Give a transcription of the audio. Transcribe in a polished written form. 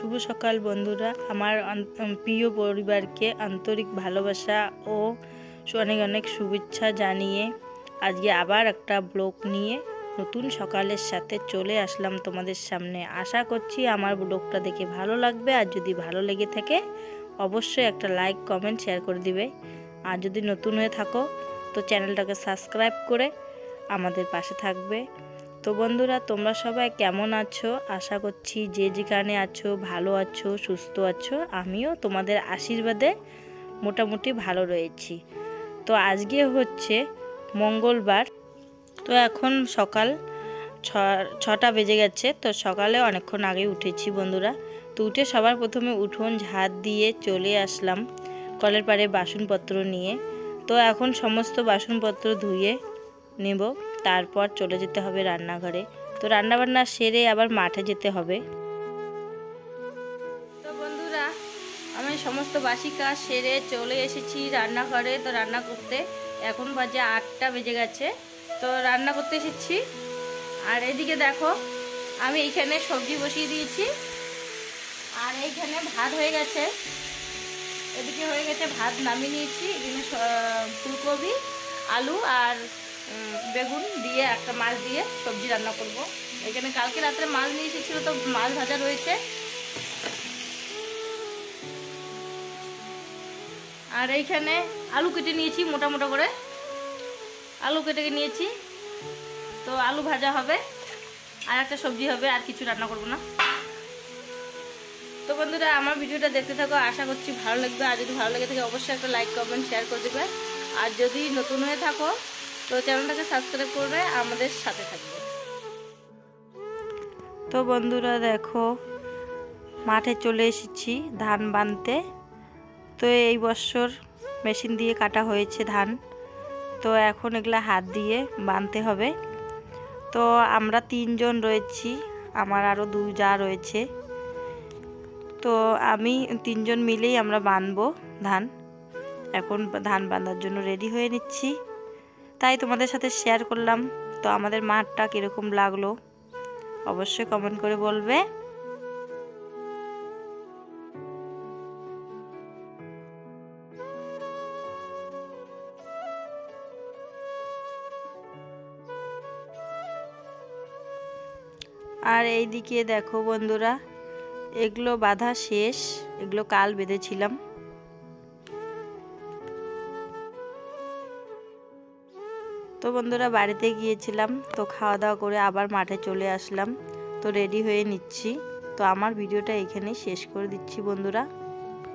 শুভ সকাল বন্ধুরা। আমার প্রিয় পরিবারকে আন্তরিক ভালোবাসা ও অনেক অনেক শুভেচ্ছা জানিয়ে আজকে আবার একটা ব্লগ নিয়ে নতুন সকালের সাথে চলে আসলাম তোমাদের সামনে। আশা করছি আমার ব্লগটা দেখে ভালো লাগবে, আর যদি ভালো লেগে থাকে অবশ্যই একটা লাইক কমেন্ট শেয়ার করে দিবে। আর যদি নতুন হয়ে থাকো তো চ্যানেলটাকে সাবস্ক্রাইব করে আমাদের পাশে থাকবে। তো বন্ধুরা, তোমরা সবাই কেমন আছো? আশা করছি যে যেখানে আছো ভালো আছো, সুস্থ আছো। আমিও তোমাদের আশীর্বাদে মোটামুটি ভালো রয়েছি। তো আজকে হচ্ছে মঙ্গলবার। তো এখন সকাল 6টা বেজে গেছে। তো সকালে অনেকক্ষণ আগে উঠেছি বন্ধুরা। তো উঠে সবার প্রথমে উঠোন ঝাড় দিয়ে চলে আসলাম কলের পাড়ে বাসনপত্র নিয়ে। তো এখন সমস্ত বাসনপত্র ধুয়ে নেব, তারপর চলে যেতে হবে রান্নাঘরে। তো রান্নাবান্না সেরে আবার মাঠে যেতে হবে। তো বন্ধুরা, আমি সমস্ত বাসি কাজ সেরে চলে এসেছি রান্নাঘরে। তো রান্না করতে এখন বাজে 8টা বেজে গেছে। তো রান্না করতে এসেছি। আর এদিকে দেখো, আমি এইখানে সবজি বসিয়ে দিয়েছি, আর এইখানে ভাত হয়ে গেছে। এদিকে হয়ে গেছে ভাত, নামিয়ে নিয়েছি। এখানে ফুলকপি, আলু আর বেগুন দিয়ে একটা মাছ দিয়ে সবজি রান্না করব। এখানে কালকে রাত্রে মাছ নিয়ে এসেছিল, তো মাছ ভাজা রয়েছে। আর এইখানে আলু কেটে নিয়েছি, মোটা মোটা করে আলু কেটে নিয়েছি। তো আলু ভাজা হবে, আর একটা সবজি হবে, আর কিছু রান্না করব না। তো বন্ধুরা, আমার ভিডিওটা দেখতে থাকো, আশা করছি ভালো লাগবে। আর যদি ভালো লেগে থাকে অবশ্যই একটা লাইক কমেন্ট শেয়ার করে দেবে। আর যদি নতুন হয়ে থাকো তো চ্যানেলটাকে সাবস্ক্রাইব করবে, আমাদের সাথে থাকবে। তো বন্ধুরা দেখো, মাঠে চলে এসেছি ধান বানতে। তো এই বছর মেশিন দিয়ে কাটা হয়েছে ধান। তো এখন এগুলা হাত দিয়ে বানতে হবে। তো আমরা 3 জন রয়েছি, আমার আরও 2 যা রয়েছে। তো আমি 3 জন মিলেই আমরা বানবো ধান। এখন ধান বাঁধার জন্য রেডি হয়ে নিচ্ছি, তাই তোমাদের সাথে শেয়ার করলাম। তো আমাদের মাঠটা কীরকম লাগলো অবশ্যই কমেন্ট করে বলবে। আর এই দিকে দেখো বন্ধুরা, এগুলো বাঁধা শেষ, এগুলো কাল বেঁধেছিলাম। তো বন্ধুরা, বাড়িতে গিয়েছিলাম, তো খাওয়া দাওয়া করে আবার মাঠে চলে আসলাম। তো রেডি হয়ে নিচ্ছি। তো আমার ভিডিওটা এখানেই শেষ করে দিচ্ছি বন্ধুরা।